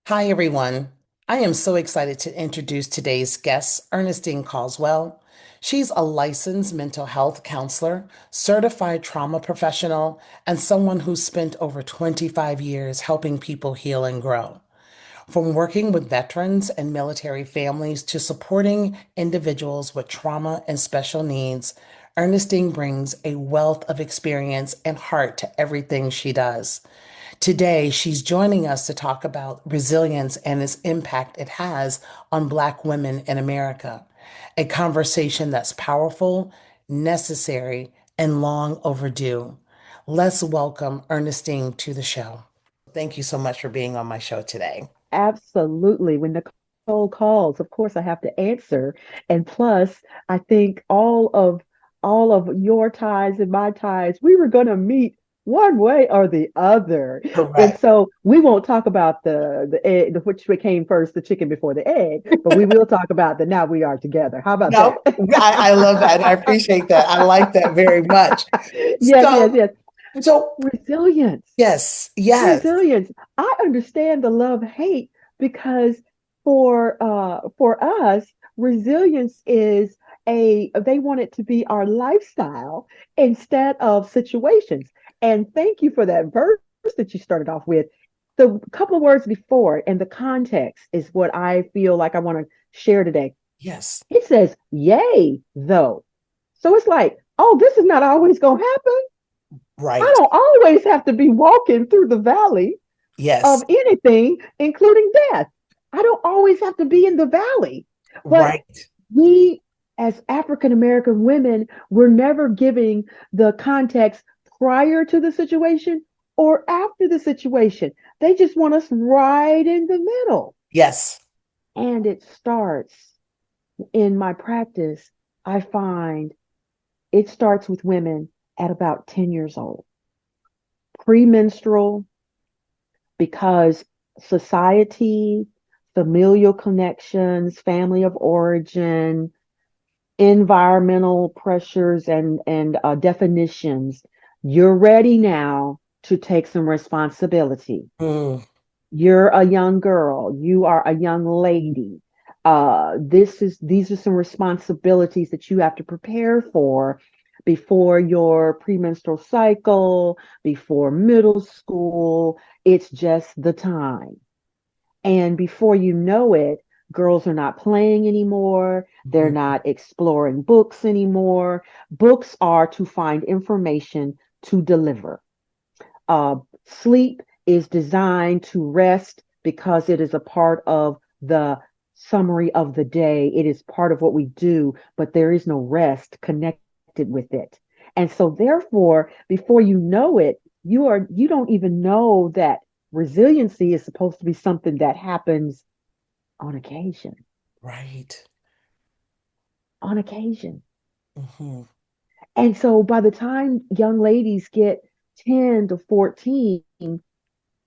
Hi, everyone. I am so excited to introduce today's guest, Ernestine Caldwell. She's a licensed mental health counselor, certified trauma professional, and someone who's spent over 25 years helping people heal and grow. From working with veterans and military families to supporting individuals with trauma and special needs, Ernestine brings a wealth of experience and heart to everything she does. Today, she's joining us to talk about resilience and its impact it has on Black women in America, a conversation that's powerful, necessary, and long overdue. Let's welcome Ernestine to the show. Thank you so much for being on my show today. Absolutely. When Nicole calls, of course I have to answer. And plus, I think all of your ties and my ties, we were going to meet one way or the other. And Correct. so we won't talk about the egg, which came first, the chicken before the egg, but we will talk about the now we are together. How about that? No, I love that. I appreciate that. I like that very much. Yes, yes, So, yes. so Resilience. yes, yes, Resilience. I understand the love hate because for us, resilience is they want it to be our lifestyle instead of situations. And thank you for that verse that you started off with. The couple of words before and the context is what I feel like I want to share today. yes, It says, yay, though. So it's like, oh, this is not always going to happen. I right. don't always have to be walking through the valley of Yes, anything, including death. I don't always have to be in the valley. But right. we, as African American women, we're never giving the context prior to the situation or after the situation. They just want us right in the middle. Yes. And it starts in my practice, I find it starts with women at about 10 years old, premenstrual, because society, familial connections, family of origin, environmental pressures and definitions, you're ready now to take some responsibility. Mm, You're a young girl, you are a young lady. These are some responsibilities that you have to prepare for before your premenstrual cycle, before middle school. It's just the time. And before you know it, girls are not playing anymore. They're mhm. not exploring books anymore. Books are to find information to deliver. Sleep is designed to rest because it is a part of the summary of the day. It is part of what we do, but there is no rest connected with it. And so therefore, before you know it, you don't even know that resiliency is supposed to be something that happens on occasion, Right. on occasion. Hmm. And so by the time young ladies get 10 to 14,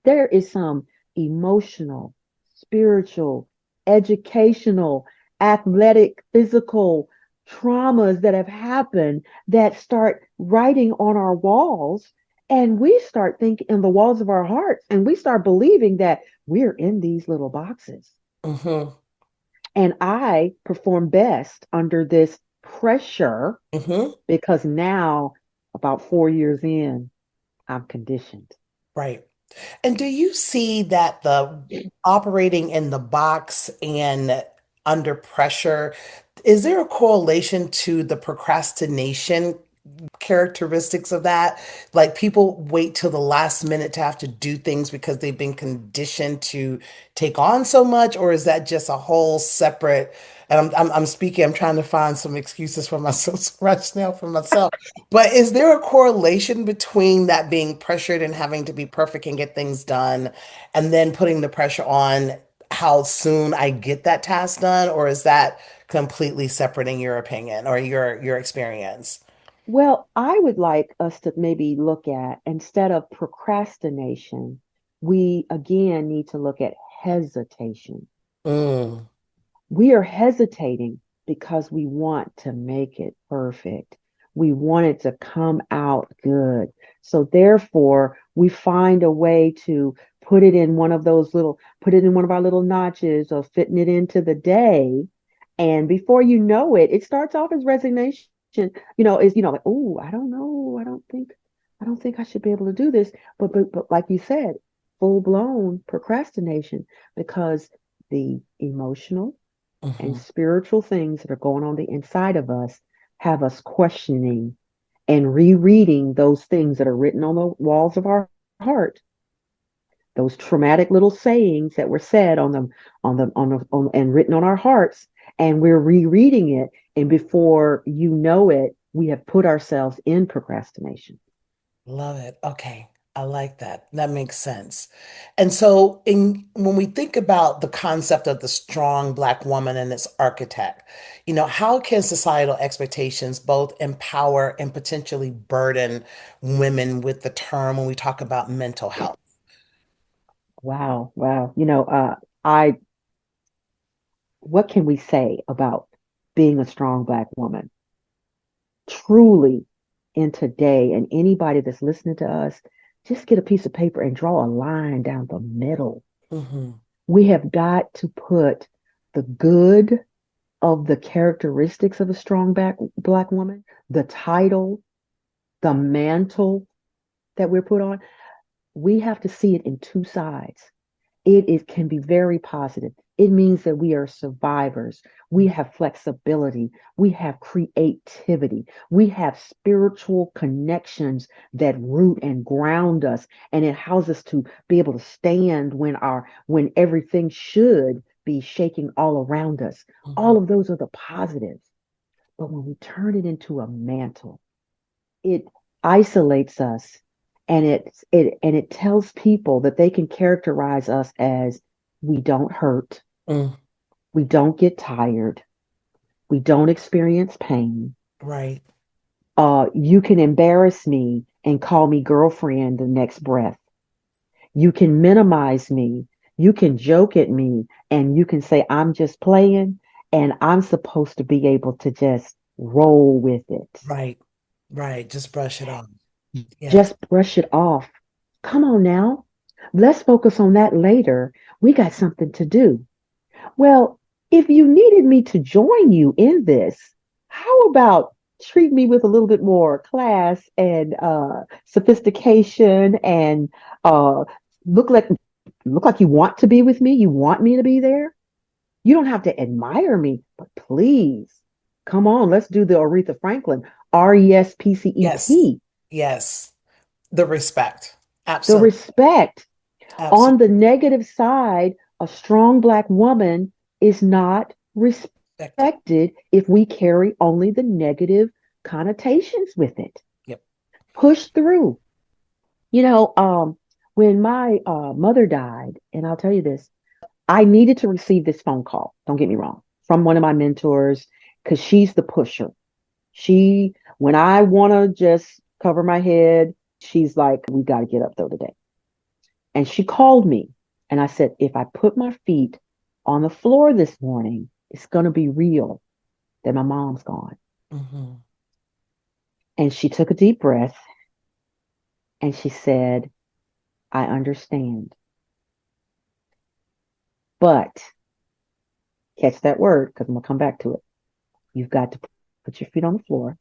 there is some emotional, spiritual, educational, athletic, physical traumas that have happened that start writing on our walls. And we start thinking in the walls of our hearts, and we start believing that we're in these little boxes. Hmm. And I perform best under this pressure Hmm. because now, about 4 years in, I'm conditioned. Right. And do you see that the operating in the box and under pressure, is there a correlation to the procrastination characteristics of that? Like people wait till the last minute to have to do things because they've been conditioned to take on so much, or is that just a whole separate? And I'm speaking, I'm trying to find some excuses for myself, some rationale for myself. But is there a correlation between that being pressured and having to be perfect and get things done, and then putting the pressure on how soon I get that task done, or is that completely separate in your opinion or your experience? Well, I would like us to maybe look at, instead of procrastination, we again need to look at hesitation. Mm, We are hesitating because we want to make it perfect. We want it to come out good. So therefore, we find a way to put it in one of our little notches of fitting it into the day. And before you know it, it starts off as resignation, is, like, oh, I don't know. I don't think I should be able to do this. But like you said, full blown procrastination because the emotional and Hmm. spiritual things that are going on the inside of us have us questioning and rereading those things that are written on the walls of our heart, those traumatic little sayings that were said and written on our hearts, and we're rereading it, and before you know it, we have put ourselves in procrastination. Love it. Okay. I like that. That makes sense. And so in when we think about the concept of the strong Black woman and its architect, how can societal expectations both empower and potentially burden women with the term when we talk about mental health? Wow, wow. I what can we say about being a strong Black woman? Truly, in today, and anybody that's listening to us, just get a piece of paper and draw a line down the middle. Hmm. We have got to put the good of the characteristics of a strong black woman, the title, the mantle that we're put on. We have to see it in two sides. It can be very positive. It means that we are survivors. We have flexibility. We have creativity. We have spiritual connections that root and ground us. And it allows us to be able to stand when everything should be shaking all around us. Hmm. All of those are the positives. But when we turn it into a mantle, it isolates us, and it tells people that they can characterize us as we don't hurt, Mm. we don't get tired, we don't experience pain. Right. You can embarrass me and call me girlfriend the next breath. You can minimize me, you can joke at me, and you can say I'm just playing, and I'm supposed to be able to just roll with it. Right. Right. Just brush it off. Yes. Just brush it off. Come on now. Let's focus on that later. We got something to do. Well, if you needed me to join you in this, how about treat me with a little bit more class and sophistication, and uh, look like look like you want to be with me? You want me to be there? You don't have to admire me, but please come on. Let's do the Aretha Franklin, Yes. RESPCET, Yes. The respect. the Absolutely. respect. On Absolutely. the negative side, a strong black woman is not Respected. respected if we carry only the negative connotations with it. Yep. Push through. You know, when my mother died, and I'll tell you this, I needed to receive this phone call, don't get me wrong, from one of my mentors, because she's the pusher. When I want to just cover my head, she's like, we got to get up though today. And she called me, and I said, if I put my feet on the floor this morning, it's going to be real that my mom's gone. Hmm. And she took a deep breath and she said, I understand. But catch that word because I'm going to come back to it. You've got to put your feet on the floor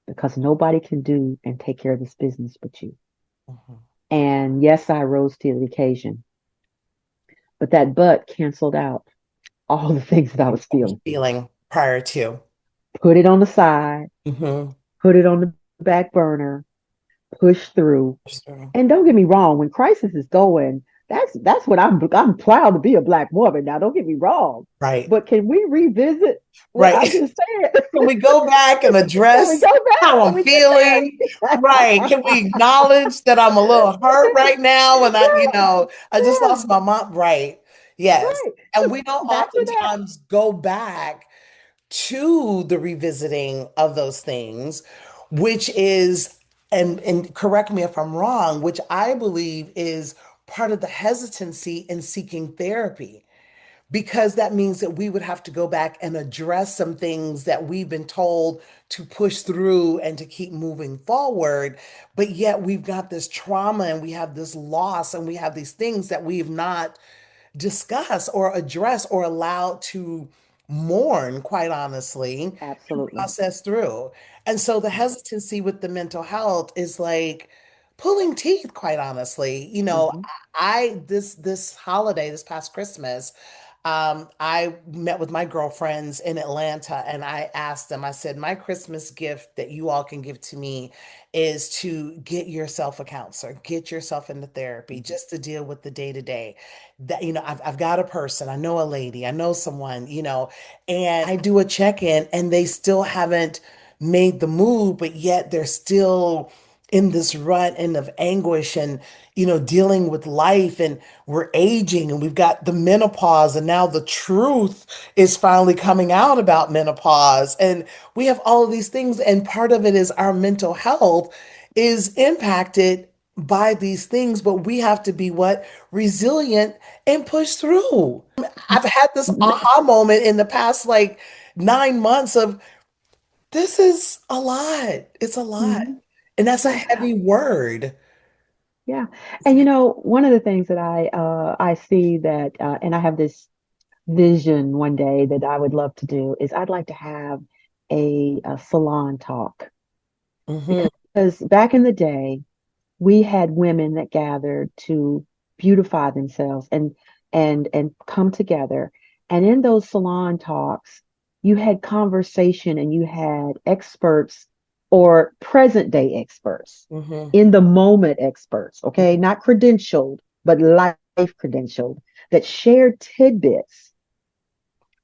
because nobody can do and take care of this business but you. Hmm. And yes, I rose to the occasion, but that but canceled out all the things that I was feeling. Feeling prior to. Put it on the side, Hmm. put it on the back burner, push through. So, And don't get me wrong, when crisis is going, that's what I'm proud to be a black woman. Now, don't get me wrong, right. but can we revisit what Right. I just said? Can we go back and Can we address go back? how Can I'm we get feeling? there? Right. Can we acknowledge that I'm a little hurt right now and Yes, I just yes, lost my mom? Right. Yes. right. And So we don't back to that. oftentimes go back to the revisiting of those things, which is, and correct me if I'm wrong, which I believe is part of the hesitancy in seeking therapy because that means that we would have to go back and address some things that we've been told to push through and to keep moving forward. But yet we've got this trauma and we have this loss and we have these things that we've not discussed or addressed or allowed to mourn, quite honestly, and Absolutely. process through. And so the hesitancy with the mental health is like pulling teeth, quite honestly. Mm-hmm. This holiday, this past Christmas, I met with my girlfriends in Atlanta and I asked them, I said, my Christmas gift that you all can give to me is to get yourself a counselor, get yourself into therapy, just to deal with the day to day. That, I've got a person, I know a lady, I know someone, and I do a check in and they still haven't made the move, but yet they're still in this rut and of anguish and dealing with life, and we're aging and we've got the menopause, and now the truth is finally coming out about menopause, and we have all of these things, and part of it is our mental health is impacted by these things, but we have to be what? Resilient and push through. I've had this aha moment in the past like 9 months of this is a lot. It's a lot. Mm-hmm. And that's a Yeah. heavy word. Yeah. And one of the things that I see that and I have this vision one day that I would love to do is I'd like to have a salon talk Hmm. because back in the day we had women that gathered to beautify themselves and come together. And in those salon talks, you had conversation and you had experts or present day experts, Hmm. in the moment experts, okay, not credentialed, but life credentialed, that shared tidbits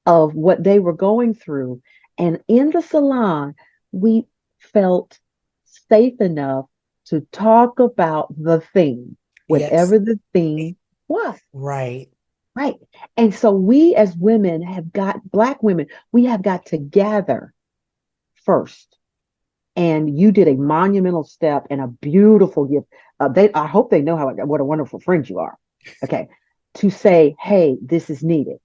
of what they were going through. And in the salon, we felt safe enough to talk about the thing, Yes. whatever the thing was. Right. Right. And so we as women have got, Black women, we have got to gather first. And you did a monumental step and a beautiful gift. I hope they know what a wonderful friend you are. Okay. To say, hey, this is needed.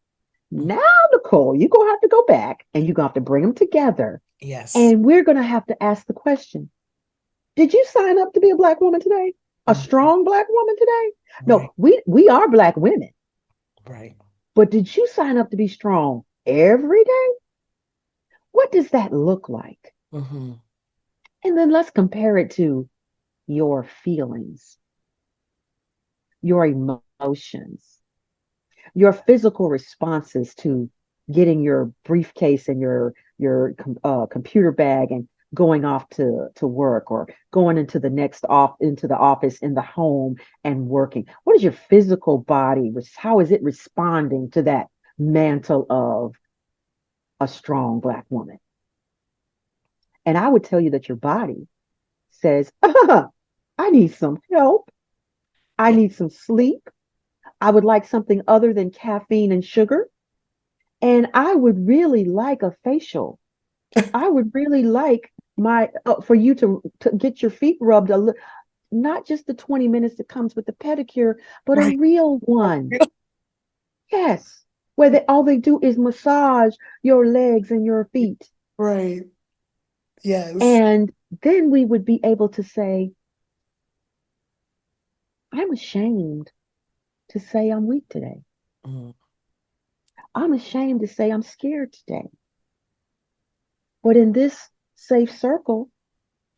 Now, Nicole, you're going to have to go back and you're going to have to bring them together. Yes. And we're going to have to ask the question, did you sign up to be a Black woman today? A Mhm. strong Black woman today? Right. No, we are Black women, Right. but did you sign up to be strong every day? What does that look like? Hmm. And then let's compare it to your feelings, your emotions, your physical responses to getting your briefcase and your computer bag and going off to work, or going into the next off into the office, in the home, and working. What is your physical body? How is it responding to that mantle of a strong Black woman? And I would tell you that your body says, I need some help. I Yeah. need some sleep. I would like something other than caffeine and sugar. And I would really like a facial. I would really like my for you to get your feet rubbed not just the 20 minutes that comes with the pedicure, but a Right. real one. Yes, where all they do is massage your legs and your feet. Right. Yes. And then we would be able to say, I'm ashamed to say I'm weak today. Hmm. I'm ashamed to say I'm scared today. But in this safe circle,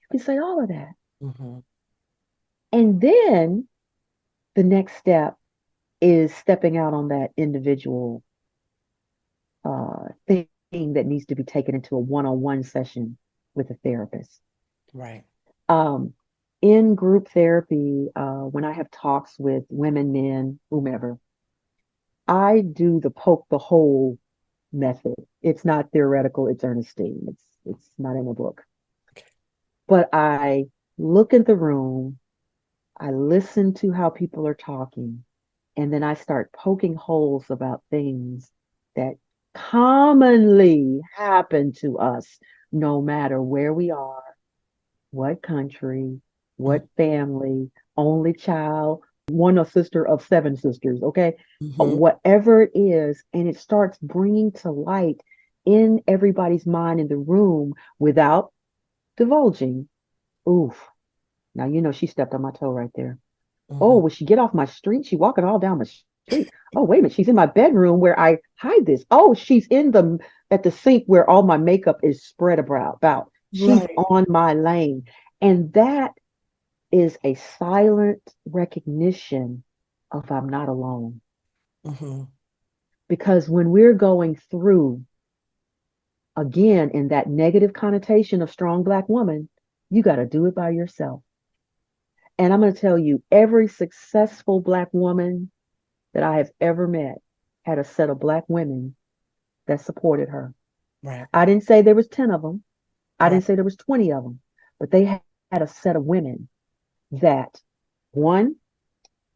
you can say all of that. Hmm. And then the next step is stepping out on that individual thing that needs to be taken into a one-on-one session with a therapist. Right. Um, in group therapy, when I have talks with women, men, whomever, I do the poke the hole method. It's not theoretical, it's Ernestine. It's not in a book. Okay. But I look at the room, I listen to how people are talking, and then I start poking holes about things that commonly happen to us, no matter where we are, what country, what family, only child, one a sister of seven sisters, okay? Hmm. Whatever it is, and it starts bringing to light in everybody's mind in the room without divulging. Oof. Now, she stepped on my toe right there. Oh, Hmm. will she get off my street? She walking all down my street. Oh, wait a minute. She's in my bedroom where I hide this. Oh, she's in the at the sink where all my makeup is spread about. She's Right. on my lane. And that is a silent recognition of I'm not alone. Hmm. Because when we're going through, again, in that negative connotation of strong Black woman, you got to do it by yourself. And I'm going to tell you, every successful Black woman that I have ever met had a set of Black women that supported her. Right. I didn't say there was 10 of them. I Right. didn't say there was 20 of them, but they had a set of women that, one,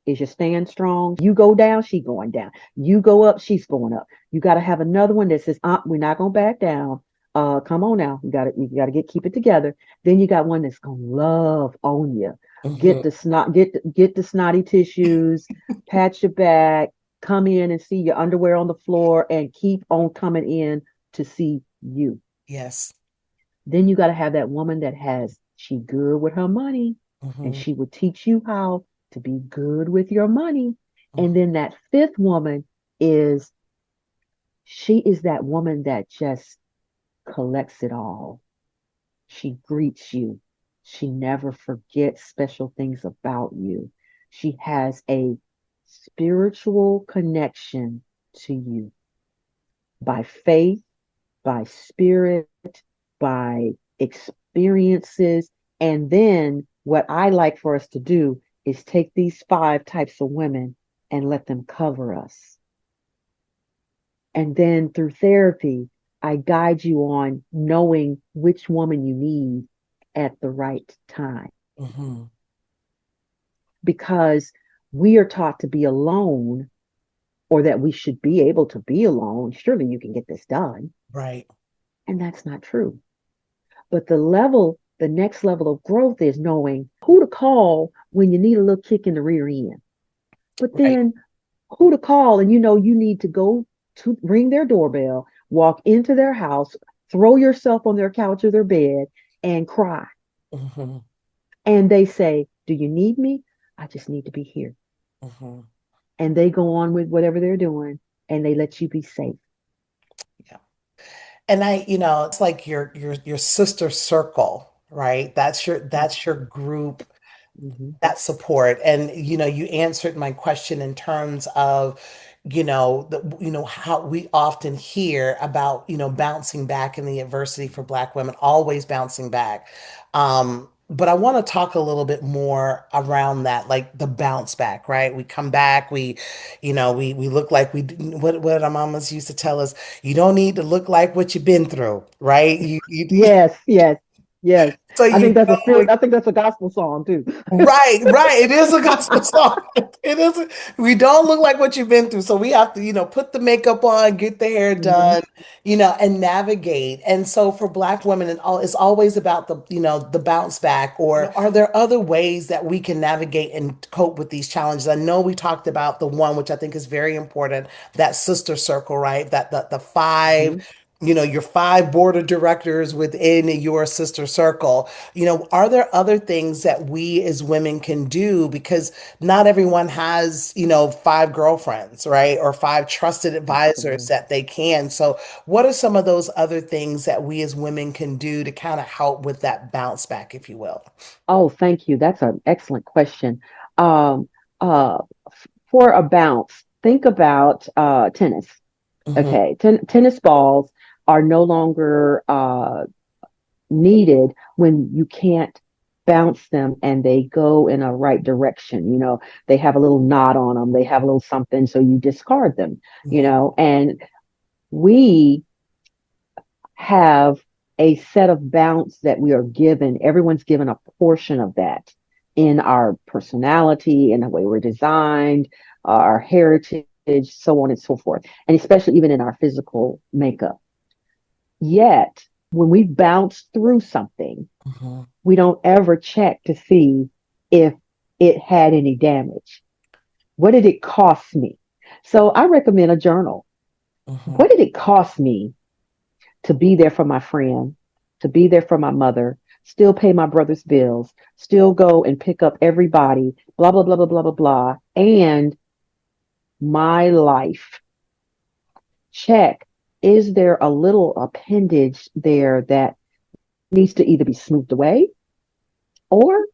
is you stand strong. You go down, she going down. You go up, she's going up. You got to have another one that says, we're not going to back down. Come on now. You got to keep it together. Then you got one that's going to love on you. Hmm. Get the snotty tissues, pat your back, come in and see your underwear on the floor and keep on coming in to see you. Yes. Then you got to have that woman that she good with her money and Hmm. she will teach you how to be good with your money. And Hmm. then that fifth woman is she is that woman that just collects it all. She greets you. She never forgets special things about you. She has a spiritual connection to you by faith, by spirit, by experiences. And then what I like for us to do is take these five types of women and let them cover us. And then through therapy, I guide you on knowing which woman you need at the right time Hmm. because we are taught to be alone or that we should be able to be alone. Surely you can get this done. Right. And that's not true. But the next level of growth is knowing who to call when you need a little kick in the rear end. But Right. then who to call and you need to go to ring their doorbell, walk into their house, throw yourself on their couch or their bed and cry. Hmm. And they say, "Do you need me? I just need to be here." Hmm. And they go on with whatever they're doing and they let you be safe. Yeah. And it's like your sister circle, right? That's your group, Mm-hmm. that support. And you answered my question in terms of how we often hear about bouncing back in the adversity for Black women, always bouncing back. But I want to talk a little bit more around that, like the bounce back, right? We come back, we look like what our mamas used to tell us, you don't need to look like what you've been through, right? Yes, yes, yes. So I think you that's a go. spirit. I think that's a gospel song too. Right, right. It is a gospel song. It is. We don't look like what you've been through, so we have to, put the makeup on, get the hair Hmm. done, and navigate. And so for Black women, it's always about the bounce back. Or are there other ways that we can navigate and cope with these challenges? I know we talked about the one, which I think is very important, that sister circle, right? That the five. Hmm. Your five board of directors within your sister circle. Are there other things that we as women can do? Because not everyone has, five girlfriends, right? Or five trusted advisors Absolutely. that they can. So, what are some of those other things that we as women can do to kind of help with that bounce back, if you will? Oh, thank you. That's an excellent question. Um, for a bounce, think about tennis. Hmm. Okay, tennis balls are no longer needed when you can't bounce them and they go in a right direction. They have a little knot on them, they have a little something, so you discard them, Hmm. and we have a set of bounce that we are given. Everyone's given a portion of that in our personality, in the way we're designed, our heritage, so on and so forth, and especially even in our physical makeup. Yet, when we bounce through something, Hmm. we don't ever check to see if it had any damage. What did it cost me? So I recommend a journal. Mm-hmm. What did it cost me to be there for my friend, to be there for my mother, still pay my brother's bills, still go and pick up everybody, blah, blah, blah, blah, blah, blah, blah, and my life? Check. Is there a little appendage there that needs to either be smoothed away or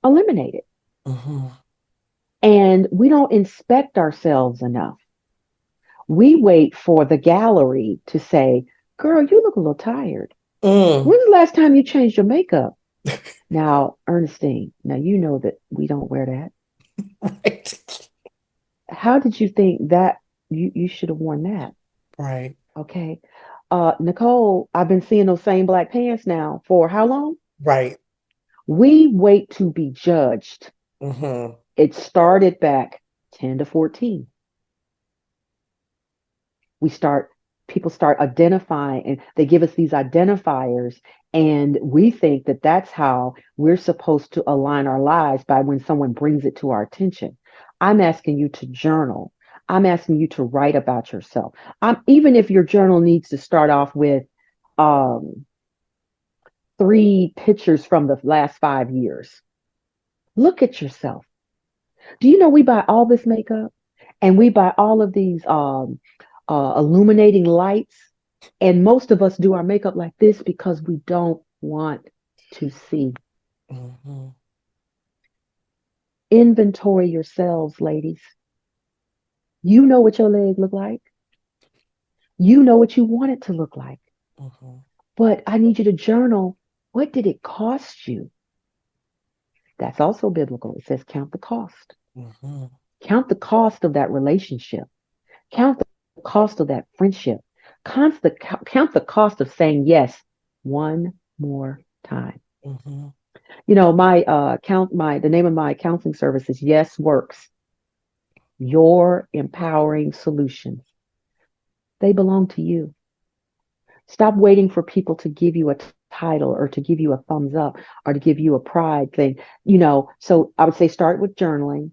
eliminated? Mm-hmm. And we don't inspect ourselves enough. We wait for the gallery to say, girl, you look a little tired. Mm. When's the last time you changed your makeup? Now, Ernestine, now you know that we don't wear that. Right. How did you think that you should have worn that? Right. Okay. Nicole, I've been seeing those same black pants now for how long? Right. We wait to be judged. Mm-hmm. It started back 10 to 14. We start People start identifying, and they give us these identifiers, and we think that that's how we're supposed to align our lives, by when someone brings it to our attention. I'm asking you to journal. I'm asking you to write about yourself. Even if your journal needs to start off with um, 3 pictures from the last 5 years. Look at yourself. Do you know we buy all this makeup, and we buy all of these illuminating lights, and most of us do our makeup like this because we don't want to see. Mm-hmm. Inventory yourselves, ladies. You know what your leg look like. You know what you want it to look like. Mm-hmm. But I need you to journal. What did it cost you? That's also biblical. It says count the cost. Mm-hmm. Count the cost of that relationship. Count the cost of that friendship. Count the cost of saying yes one more time. Mm-hmm. My the name of my counseling service is Yes Works. Your empowering solutions. They belong to you. Stop waiting for people to give you a title, or to give you a thumbs up, or to give you a pride thing. So I would say start with journaling.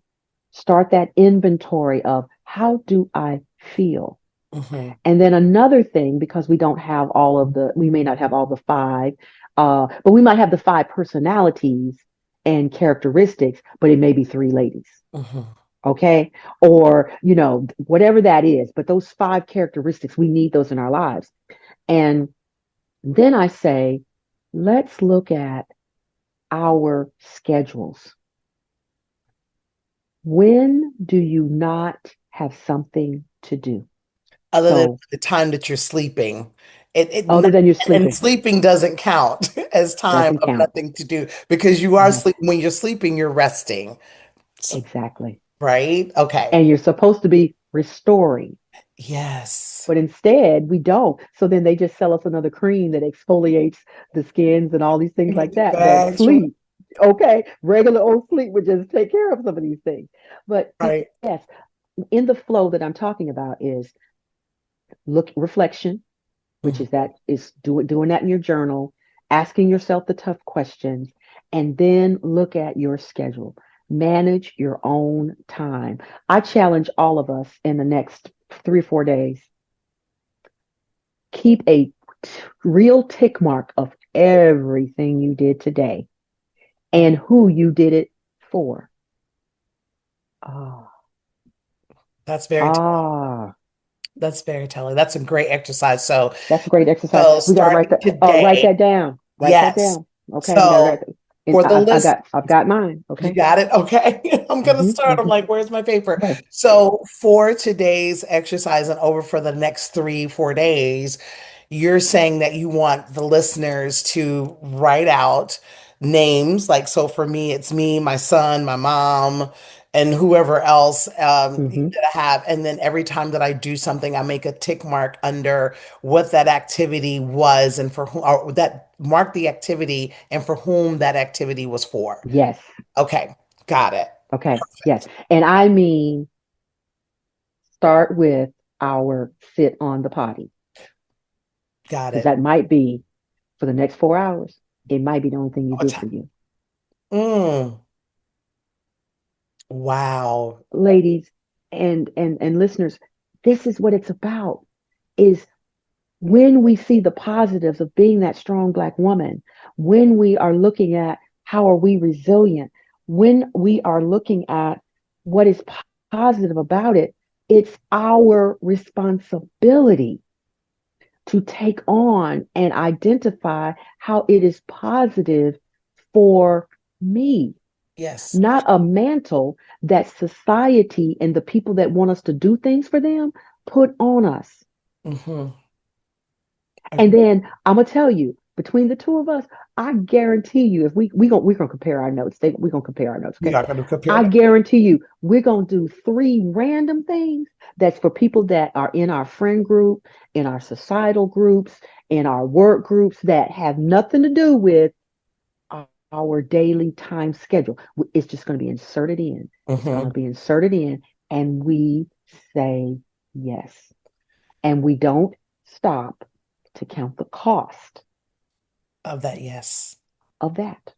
Start that inventory of, how do I feel? Mm-hmm. And then another thing, because we may not have all the five, but we might have the five personalities and characteristics, but it may be three ladies. Mm-hmm. Okay. Or, whatever that is. But those five characteristics, we need those in our lives. And then I say, let's look at our schedules. When do you not have something to do? Other than So, the time that you're sleeping. It other not, than you're and sleeping, sleeping doesn't count as time doesn't of count. nothing to do because you are Yes, sleeping. When you're sleeping, you're resting. S- exactly. Right? Okay. And you're supposed to be restoring, Yes. but instead we don't. So then they just sell us another cream that exfoliates the skins and all these things like that That's sleep. Okay, regular old sleep would just take care of some of these things. But right. yes, in the flow that I'm talking about is look reflection, which Mhm. is doing that in your journal, asking yourself the tough questions, and then look at your schedule. Manage your own time. I challenge all of us in the next 3 or 4 days. Keep a real tick mark of everything you did today Mhm. and who you did it for. Ah, That's very ah, that's very telling. That's a great exercise. So that's a great exercise. so We got to write starting that. Write today, that down. Write that yes. down. Okay, we got to write So that. And for the list, I've got mine. you Okay. got it? Okay. I'm gonna start. I'm Hmm. like, where's my paper? Right. So for today's exercise and over for the next 3, 4 days, you're saying that you want the listeners to write out names. Like, so for me, it's me, my son, my mom, and whoever else Hmm. that I have. And then every time that I do something, I make a tick mark under what that activity was and for whom, or that mark the activity and for whom that activity was for. Yes. Okay, got it. Okay. Yes. And I mean, start with our sit on the potty, Got because it. that might be for the next 4 hours. It might be the only thing you All the do time. for you. Mm, Wow. ladies and listeners. This is what it's about, is when we see the positives of being that strong Black woman, when we are looking at how are we resilient, when we are looking at what is positive about it, it's our responsibility to take on and identify how it is positive for me, Yes. not a mantle that society and the people that want us to do things for them put on us. Hmm. And then I'm gonna tell you, between the two of us, I guarantee you, if we gonna compare our notes, we're gonna compare our notes, We okay? are going to compare I that. guarantee you, we're gonna do three random things that's for people that are in our friend group, in our societal groups, in our work groups that have nothing to do with our daily time schedule. It's just gonna be inserted in. It's gonna Hmm. be inserted in, and we say yes. And we don't stop to count the cost Of that, yes. of that.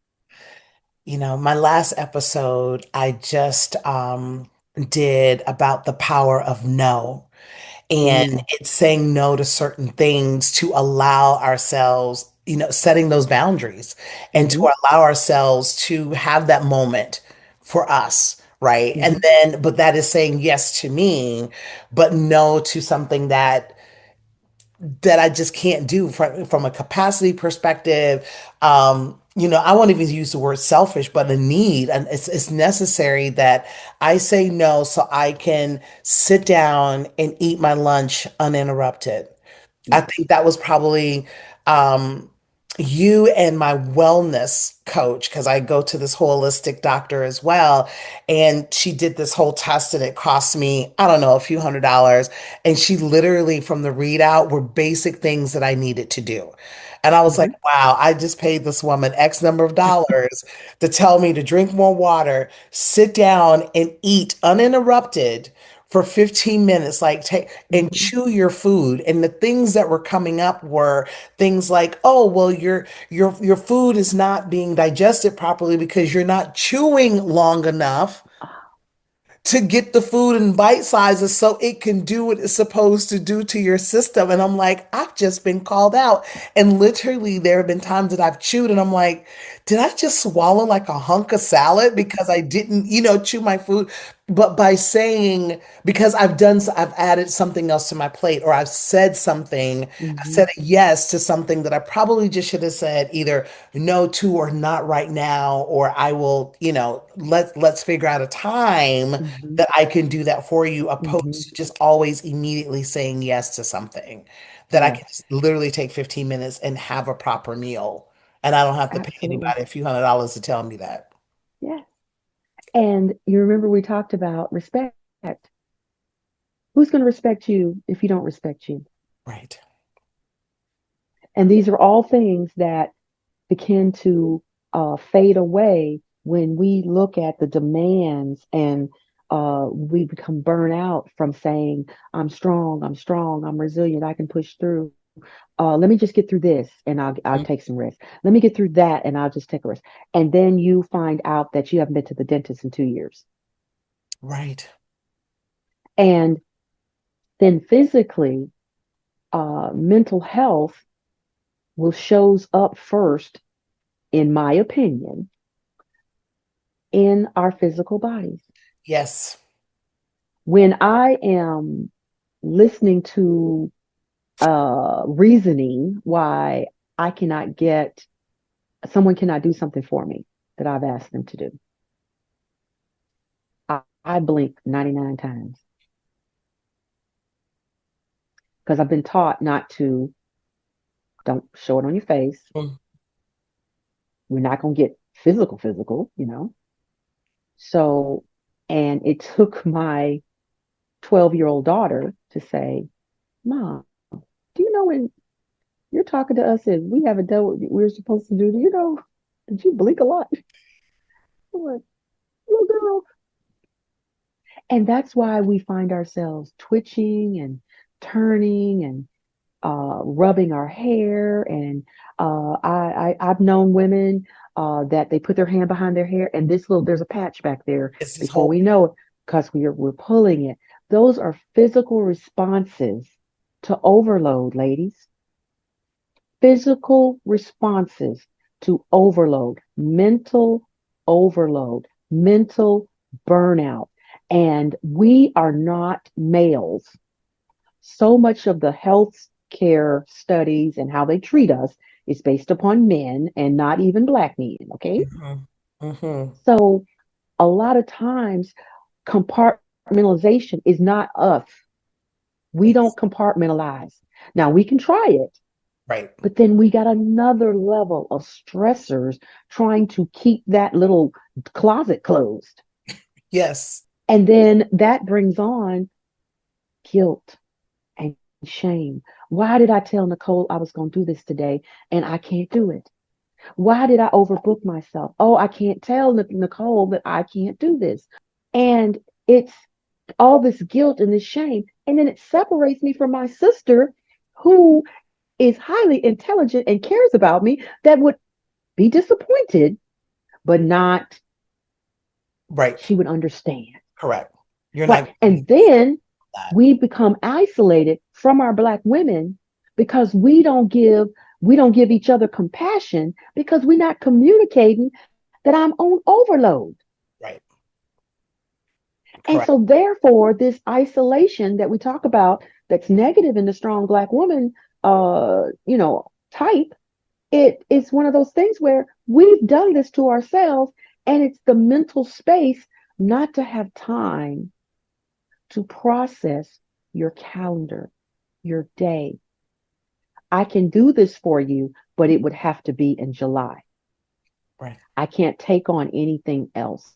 My last episode I just did about the power of no. And Mm, it's saying no to certain things to allow ourselves, setting those boundaries and to hmm allow ourselves to have that moment for us, right? And hmm then, but that is saying yes to me, but no to something that I just can't do from a capacity perspective. I won't even use the word selfish, but a need, and it's necessary that I say no so I can sit down and eat my lunch uninterrupted. I Yes. think that was probably um, you and my wellness coach, because I go to this holistic doctor as well. And she did this whole test and it cost me, I don't know, a few $100s. And she literally, from the readout, were basic things that I needed to do. And I was like, hmm wow, I just paid this woman X number of dollars to tell me to drink more water, sit down and eat uninterrupted for 15 minutes, like take and hmm chew your food. And the things that were coming up were things like, oh, well, your food is not being digested properly because you're not chewing long enough to get the food in bite sizes so it can do what it's supposed to do to your system. And I'm like, I've just been called out. And literally, there have been times that I've chewed and I'm like, did I just swallow like a hunk of salad because I didn't, chew my food? But by saying, because I've added something else to my plate, or I've said something, I hmm said a yes to something that I probably just should have said either no to or not right now, or I will, let's figure out a time hmm that I can do that for you, hmm opposed to just always immediately saying yes to something that I can Yes. just literally take 15 minutes and have a proper meal. And I don't have to pay Absolutely. anybody a few $100s to tell me that. Yes. And you remember we talked about respect. Who's going to respect you if you don't respect you? Right. And these are all things that begin to fade away when we look at the demands and we become burnt out from saying, I'm strong, I'm resilient, I can push through. Let me just get through this and I'll Mm. take some rest. Let me get through that and I'll just take a rest. And then you find out that you haven't been to the dentist in 2 years. Right. And then physically, mental health will shows up first, in my opinion, in our physical bodies. Yes. When I am listening to reasoning why I cannot get someone cannot do something for me that I've asked them to do, I blink 99 times because I've been taught not to. Don't show it on your face. Mm. We're not going to get physical. So, and it took my 12-year-old daughter to say, Mom, do you know when you're talking to us and we haven't done what we're supposed to do? Do you know? Did you blink a lot? I'm like, little girl. And that's why we find ourselves twitching and turning and rubbing our hair. And I've known women that they put their hand behind their hair, and there's a patch back there It's this before whole we know it, because we're pulling it. Those are physical responses to overload, ladies. Physical responses to overload, mental overload, mental burnout. And we are not males. So much of the health care studies and how they treat us is based upon men and not even Black men. Okay. Mhm. Mhm. So a lot of times, compartmentalization is not us. We don't Ex- compartmentalize. Now, we can try it, Right. but then we got another level of stressors trying to keep that little closet closed. Yes. And then that brings on guilt and shame. Why did I tell Nicole I was going to do this today and I can't do it? Why did I overbook myself? Oh, I can't tell Nicole that I can't do this. And it's all this guilt and this shame. And then it separates me from my sister, who is highly intelligent and cares about me, that would be disappointed, but not, Right. she would understand. Correct. You're not Right. going And to then that. we become isolated from our Black women because we don't give each other compassion, because we're not communicating that I'm on overload. Right. And Correct. so therefore, this isolation that we talk about, that's negative in the strong Black woman type, it is one of those things where we've done this to ourselves, and it's the mental space not to have time to process your calendar, your day. I can do this for you, but it would have to be in July. Right. I can't take on anything else.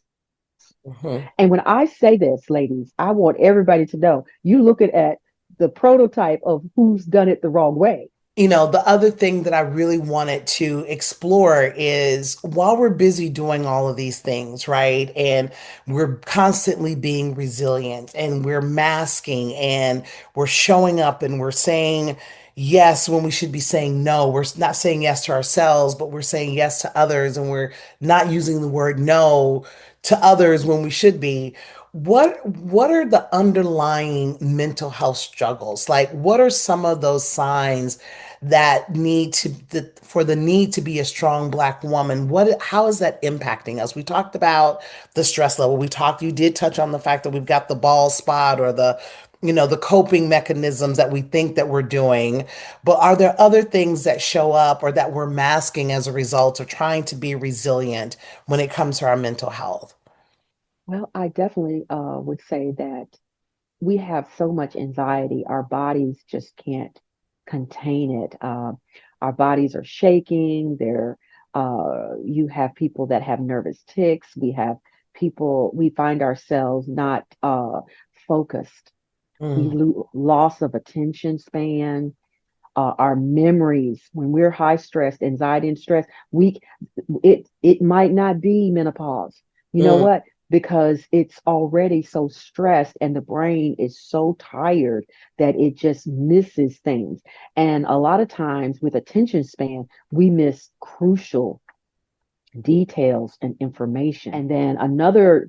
Mhm. And when I say this, ladies, I want everybody to know, you looking at the prototype of who's done it the wrong way. The other thing that I really wanted to explore is while we're busy doing all of these things, right? And we're constantly being resilient and we're masking and we're showing up and we're saying yes when we should be saying no. We're not saying yes to ourselves, but we're saying yes to others, and we're not using the word no to others when we should be. What are the underlying mental health struggles? Like, what are some of those signs that for the need to be a strong Black woman? How is that impacting us? We talked about the stress level. You did touch on the fact that we've got the bald spot, or the coping mechanisms that we think that we're doing. But are there other things that show up or that we're masking as a result of trying to be resilient when it comes to our mental health? Well, I definitely would say that we have so much anxiety, our bodies just can't contain it. Our bodies are shaking. You have people that have nervous tics. We find ourselves not focused. We Mm, lose loss of attention span. Our memories, when we're high stressed, anxiety and stress, it might not be menopause. You know mm, what? Because it's already so stressed and the brain is so tired that it just misses things. And a lot of times with attention span, we miss crucial details and information. And then another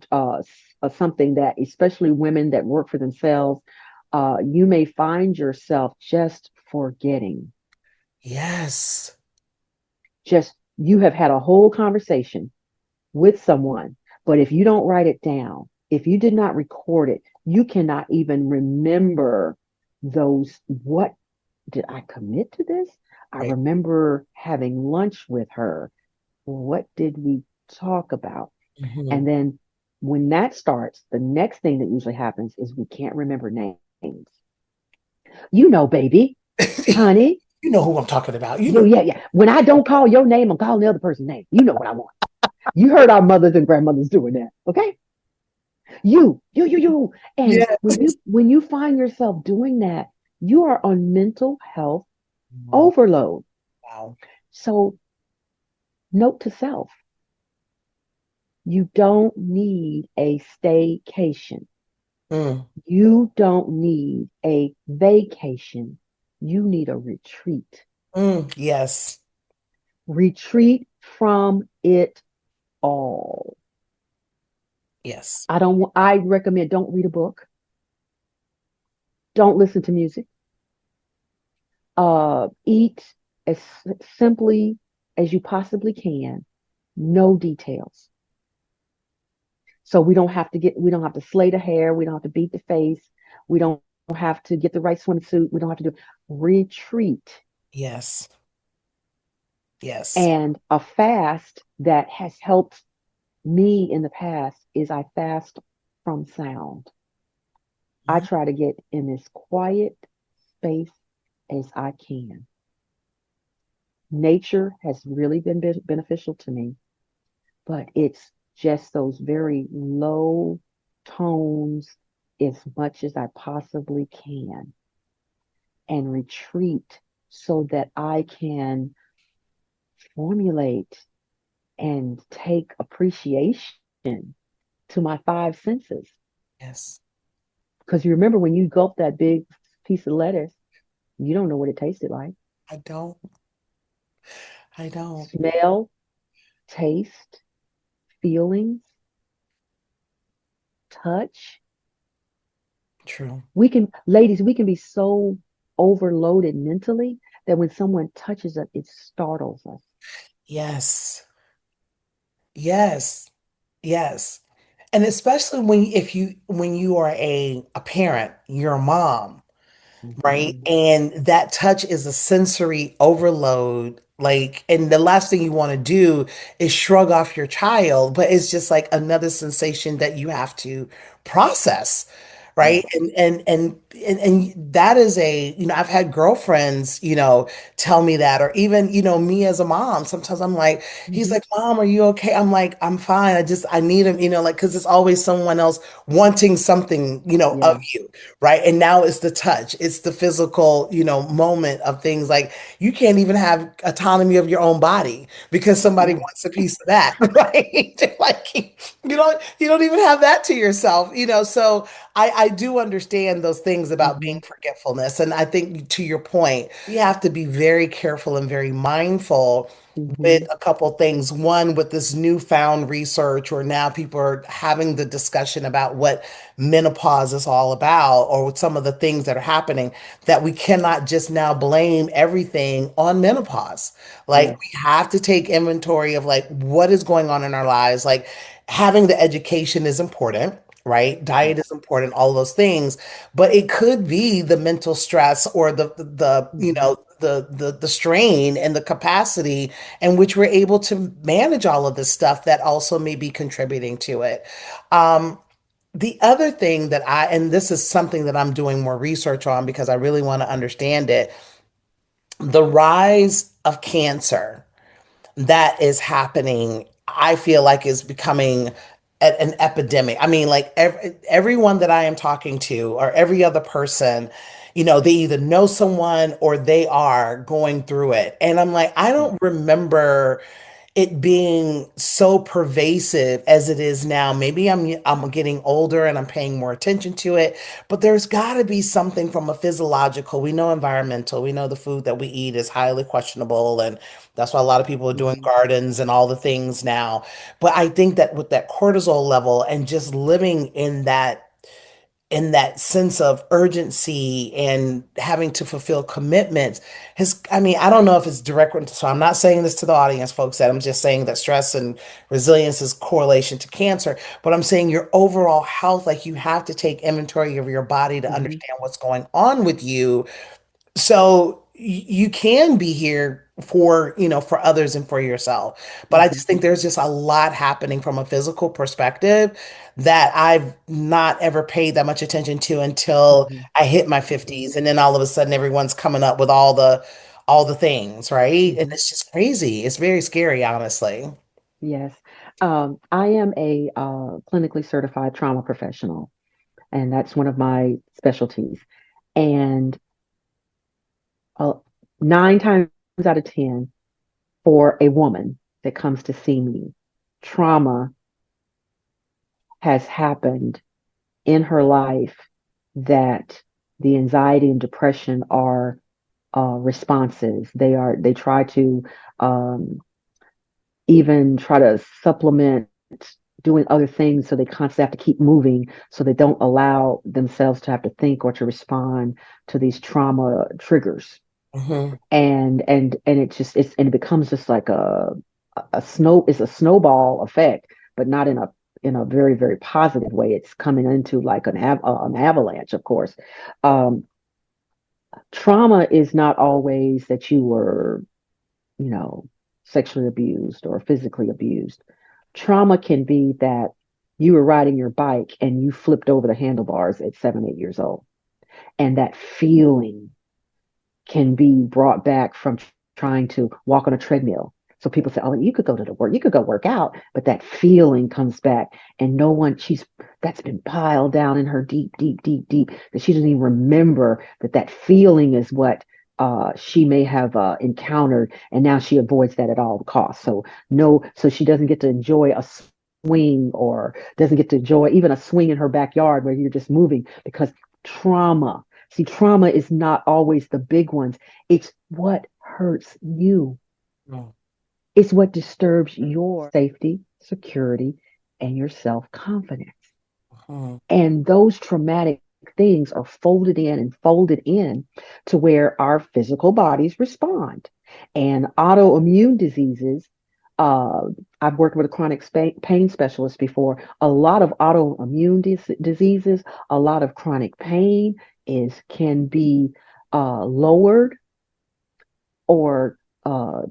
something that especially women that work for themselves, you may find yourself just forgetting. yes. Just, you have had a whole conversation with someone, but if you don't write it down, if you did not record it, you cannot even remember those. What did I commit to this? I Right. remember having lunch with her. What did we talk about? Mhm. And then when that starts, the next thing that usually happens is we can't remember names. Baby, honey, You know who I'm talking about. You you, know. yeah, yeah. When I don't call your name, I'm calling the other person's name. You know what I want. You heard our mothers and grandmothers doing that, okay? You. And Yes. when you find yourself doing that, you are on mental health Wow. overload. Wow. So, note to self, you don't need a staycation. Mm, You don't need a vacation. you need a retreat. Yes. Retreat from it all. Yes. I recommend don't read a book, don't listen to music, eat as simply as you possibly can, no details. So we don't have to slay the hair, we don't have to beat the face, we don't have to get the right swimsuit, we don't have to do retreat. Yes. Yes. And a fast that has helped me in the past is I fast from sound. I Mhm. try to get in as quiet space as I can. Nature has really been beneficial to me, but it's just those very low tones as much as I possibly can and retreat so that I can formulate and take appreciation to my five senses. Yes. Because you remember when you gulp that big piece of lettuce, you don't know what it tasted like. I don't. I don't. Smell, taste, feelings, touch. True. Ladies, we can be so overloaded mentally that when someone touches us, it startles us. Yes. Yes. Yes. And especially when you are a parent, you're a mom, right? Mhm. And that touch is a sensory overload. Like, and the last thing you want to do is shrug off your child, but it's just like another sensation that you have to process, right? Yes. And that is I've had girlfriends, tell me that, or even, me as a mom, sometimes I'm like, he's Hmm. like, Mom, are you okay? I'm like, I'm fine. I need him, like, because it's always someone else wanting something, of Yeah. you, right? And now it's the touch, it's the physical, moment of things. Like, you can't even have autonomy of your own body because somebody Yeah. wants a piece of that, right? Like, you don't even have that to yourself, so I do understand those things about being Hmm. forgetfulness. And I think, to your point, we have to be very careful and very mindful with Hmm. a couple things. One, with this newfound research, or now people are having the discussion about what menopause is all about, or with some of the things that are happening, that we cannot just now blame everything on menopause. Like, Yes. we have to take inventory of, like, what is going on in our lives. Like, having the education is important, right? Diet Yes. is important, all those things, but it could be the mental stress, or Hmm. the strain and the capacity in which we're able to manage all of this stuff that also may be contributing to it. Um, the other thing and this is something that I'm doing more research on because I really want to understand it, the rise of cancer that is happening, I feel like, is becoming an epidemic. I mean, like, everyone that I am talking to, or every other person, they either know someone or they are going through it. And I'm like, I Yes. don't remember it being so pervasive as it is now. Maybe I'm getting older and I'm paying more attention to it, but there's got to be something from a physiological. We know environmental. We know the food that we eat is highly questionable, and that's why a lot of people are doing Hmm. gardens and all the things now. But I think that with that cortisol level and just living in that sense of urgency and having to fulfill commitments, I mean, I don't know if it's direct, so I'm not saying this to the audience, folks, that I'm just saying that stress and resilience is correlation to cancer, but I'm saying your overall health, like, you have to take inventory of your body to Hmm. understand what's going on with you, so you can be here for others and for yourself. But I Hmm. just think there's just a lot happening from a physical perspective that I've not ever paid that much attention to until Hmm. I hit my Hmm. 50s, and then all of a sudden everyone's coming up with all the things, right? And Hmm. it's just crazy. It's very scary, honestly. Yes. I am a clinically certified trauma professional, and that's one of my specialties. And uh, 9 times out of 10, for a woman that comes to see me, trauma has happened in her life that the anxiety and depression are responses. They try to um, even try to supplement doing other things so they constantly have to keep moving so they don't allow themselves to have to think or to respond to these trauma triggers. Hmm. And it becomes just like it's a snowball effect, but not in a very, very positive way. It's coming into like an avalanche, of course. um, Trauma is not always that you were, you know, sexually abused or physically abused. Trauma can be that you were riding your bike and you flipped over the handlebars at 7, 8 years old. And that feeling can be brought back from trying to walk on a treadmill. So people say, "Oh, you could go to the work, you could go work out," but that feeling comes back, and no one she's that's been piled down in her deep, deep, deep, deep that she doesn't even remember that feeling is what she may have encountered, and now she avoids that at all costs. So no, so she doesn't get to enjoy a swing or doesn't get to enjoy even a swing in her backyard where you're just moving because trauma. See, trauma is not always the big ones. It's what hurts you. It's what disturbs your safety, security, and your self confidence. Hmm. And those traumatic things are folded in and folded in to where our physical bodies respond. And autoimmune diseases, uh, I've worked with a chronic pain specialist before. A lot of autoimmune diseases, a lot of chronic pain can be lowered or uh,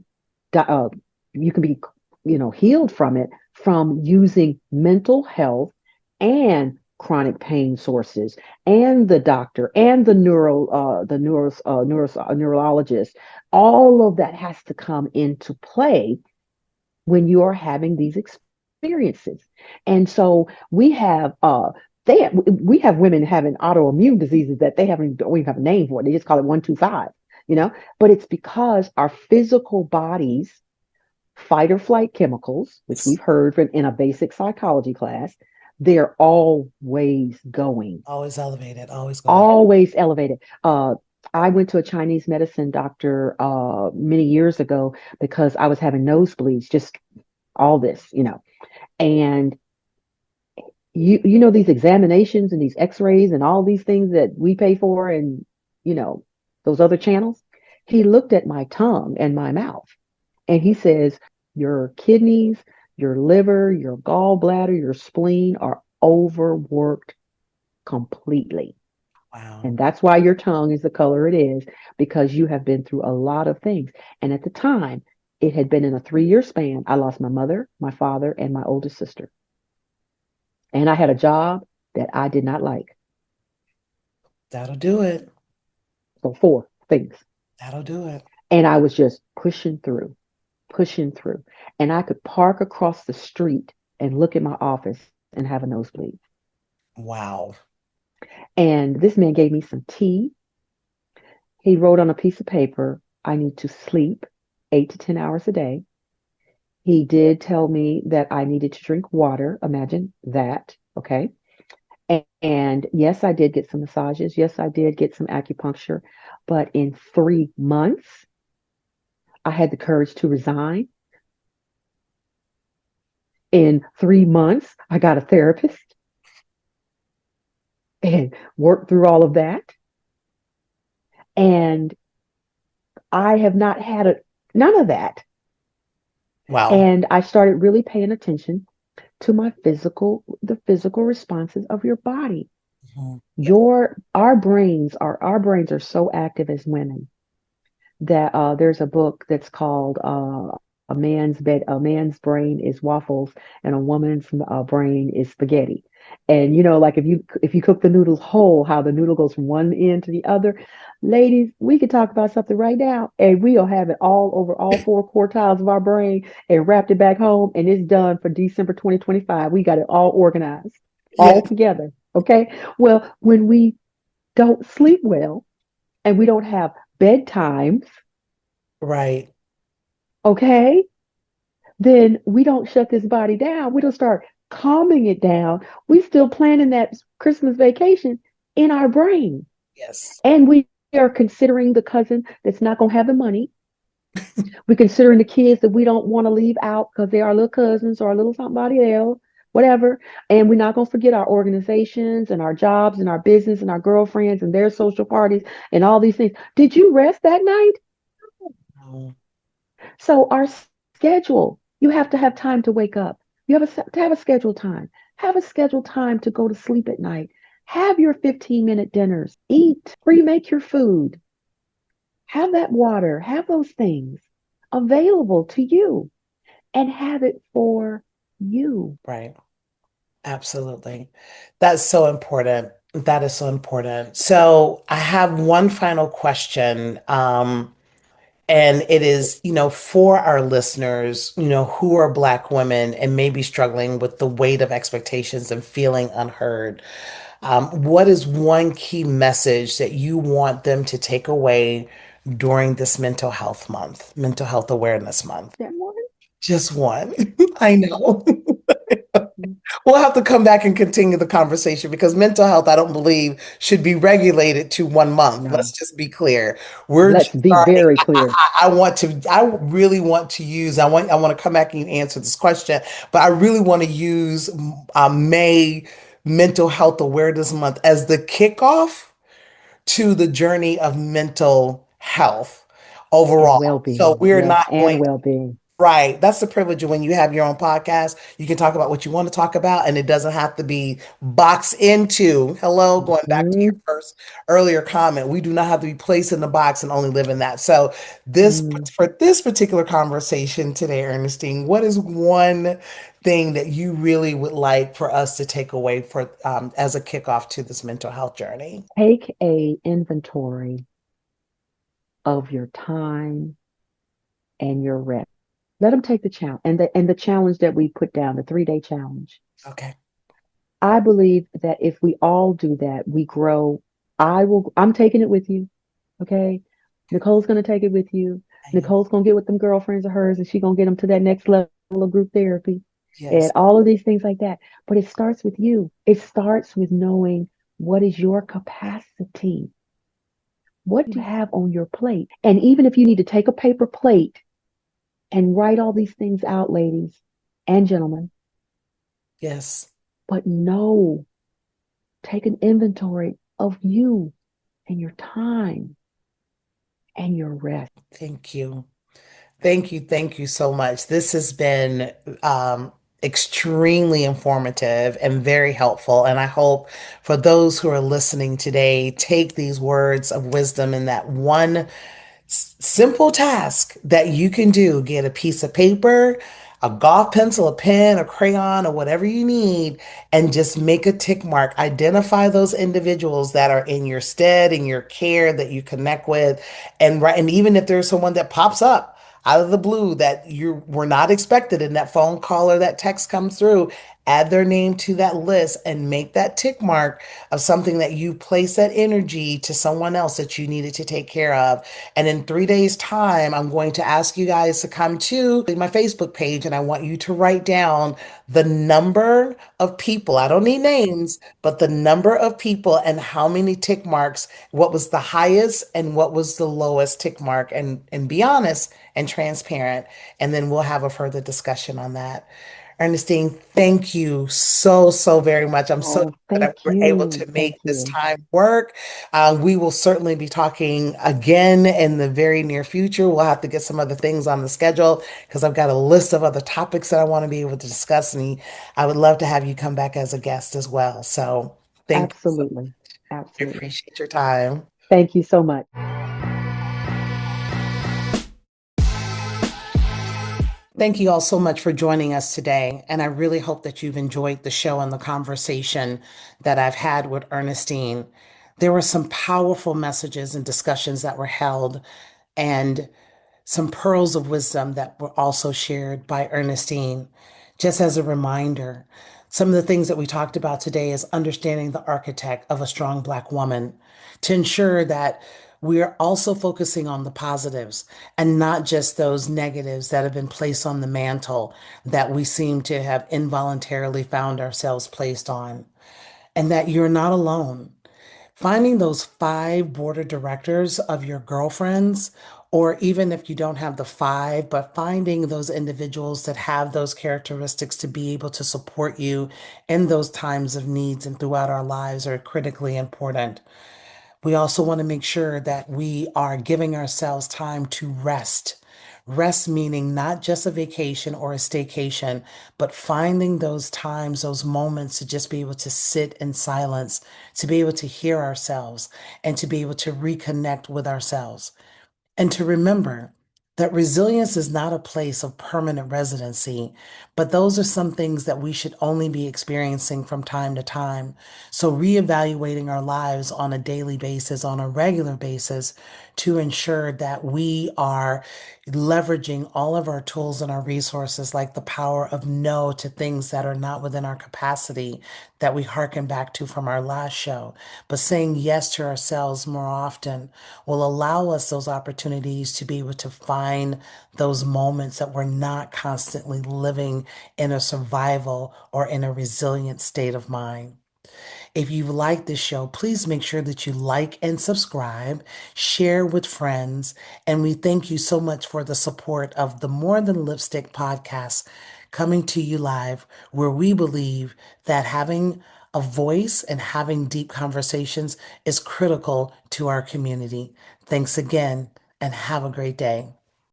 you can be, healed from it from using mental health and chronic pain sources and the doctor and the neurologist. All of that has to come into play when you are having these experiences. And so we have women having autoimmune diseases that they haven't don't even have a name for it. They just call it 125, you know. But it's because our physical bodies fight or flight chemicals, which It's we've heard from in a basic psychology class, they're always going, always elevated, always going. always elevated. I went to a Chinese medicine doctor many years ago because I was having nosebleeds, just all this, and you know these examinations and these X-rays and all these things that we pay for, and you know those other channels. He looked at my tongue and my mouth, and he says, your kidneys, your liver, your gallbladder, your spleen are overworked completely. Wow. And that's why your tongue is the color it is, because you have been through a lot of things. And at the time, it had been in a 3 year span. I lost my mother, my father, and my oldest sister. And I had a job that I did not like. That'll do it. So, four things. That'll do it. And I was just pushing through. And I could park across the street and look at my office and have a nosebleed. Wow. And this man gave me some tea. He wrote on a piece of paper, I need to sleep 8 to 10 hours a day. He did tell me that I needed to drink water. Imagine that. Okay. And yes, I did get some massages. Yes, I did get some acupuncture. But in 3 months, I had the courage to resign. In 3 months, I got a therapist and worked through all of that. And I have not had none of that. Wow. And I started really paying attention to the physical responses of your body. Mhm. Our brains are so active as women that there's a book that's called a man's brain is waffles and a woman's brain is spaghetti. And like if you cook the noodles whole, how the noodle goes from one end to the other. Ladies, we could talk about something right now, and we'll have it all over all four quartiles of our brain and wrapped it back home, and it's done for December 2025. We got it all organized, all Yes. together. Okay. Well, when we don't sleep well and we don't have bedtimes, Right. okay, then we don't shut this body down. We don't start calming it down. We still planning that Christmas vacation in our brain. Yes. And we are considering the cousin that's not going to have the money. We're considering the kids that we don't want to leave out because they are little cousins or a little somebody else, whatever. And we're not going to forget our organizations and our jobs and our business and our girlfriends and their social parties and all these things. Did you rest that night? Oh, So our schedule, you have to have time to wake up. You have to have a scheduled time. Have a scheduled time to go to sleep at night. Have your 15-minute dinners. Eat, pre-make your food. Have that water. Have those things available to you and have it for you. right. Absolutely. That's so important. That is so important. So I have one final question. And it is, for our listeners, who are Black women and maybe struggling with the weight of expectations and feeling unheard. What is one key message that you want them to take away during this mental health awareness month? That one? Just one. I know. Mm, We'll have to come back and continue the conversation because mental health, I don't believe, should be regulated to 1 month. Let's no. just be clear. We're Let's just be starting. very clear. I really want to use, I want to come back and answer this question, but I really want to use May Mental Health Awareness Month as the kickoff to the journey of mental health And overall. So well-being. we're Yes, not and going. well-being. Right. That's the privilege of when you have your own podcast. You can talk about what you want to talk about, and it doesn't have to be boxed into, hello, going back to your Mhm. first earlier comment. We do not have to be placed in the box and only live in that. So this Mm. for this particular conversation today, Ernestine, what is one thing that you really would like for us to take away for as a kickoff to this mental health journey? Take a inventory of your time and your rest. Let them take the challenge and the challenge that we put down, the 3-day challenge. Okay. I believe that if we all do that, we grow. I'm taking it with you. Okay. Nicole's gonna take it with you. I- Nicole's gonna get with them girlfriends of hers and she's gonna get them to that next level of group therapy and Yes. all of these things like that. But it starts with you. It starts with knowing what is your capacity. What do you have on your plate? And even if you need to take a paper plate and write all these things out, ladies and gentlemen, Yes. but know, take an inventory of you and your time and your rest. Thank you. Thank you. Thank you so much. This has been extremely informative and very helpful. And I hope for those who are listening today, take these words of wisdom in that one simple task that you can do. Get a piece of paper, a golf pencil, a pen, a crayon, or whatever you need, and just make a tick mark. Identify those individuals that are in your stead, in your care, that you connect with, and right. And even if there's someone that pops up out of the blue that you were not expected, and that phone call or that text comes through, add their name to that list and make that tick mark of something that you place that energy to someone else that you needed to take care of. And in 3 days' time, I'm going to ask you guys to come to my Facebook page and I want you to write down the number of people. I don't need names, but the number of people and how many tick marks, what was the highest and what was the lowest tick mark, and be honest and transparent. And then we'll have a further discussion on that. Ernestine, thank you so, so very much. I'm so Oh, glad that thank we were able you. to Thank make this you. time work. We will certainly be talking again in the very near future. We'll have to get some other things on the schedule because I've got a list of other topics that I want to be able to discuss. And I would love to have you come back as a guest as well. So thank you so Absolutely. I Absolutely. appreciate your time. Thank you so much. Thank you all so much for joining us today. And I really hope that you've enjoyed the show and the conversation that I've had with Ernestine. There were some powerful messages and discussions that were held, and some pearls of wisdom that were also shared by Ernestine. Just as a reminder, some of the things that we talked about today is understanding the architect of a strong Black woman to ensure that we are also focusing on the positives and not just those negatives that have been placed on the mantle that we seem to have involuntarily found ourselves placed on, and that you're not alone. Finding those five board of directors of your girlfriends, or even if you don't have the five, but finding those individuals that have those characteristics to be able to support you in those times of needs and throughout our lives are critically important. We also want to make sure that we are giving ourselves time to rest. Rest meaning not just a vacation or a staycation, but finding those times, those moments to just be able to sit in silence, to be able to hear ourselves, and to be able to reconnect with ourselves. And to remember that resilience is not a place of permanent residency, but those are some things that we should only be experiencing from time to time. So, reevaluating our lives on a daily basis, on a regular basis, to ensure that we are leveraging all of our tools and our resources, like the power of no to things that are not within our capacity, that we hearken back to from our last show, but saying yes to ourselves more often will allow us those opportunities to be able to find those moments that we're not constantly living in a survival or in a resilient state of mind. If you like this show, please make sure that you like and subscribe, share with friends, and we thank you so much for the support of the More Than Lipstick podcast coming to you live, where we believe that having a voice and having deep conversations is critical to our community. Thanks again, and have a great day.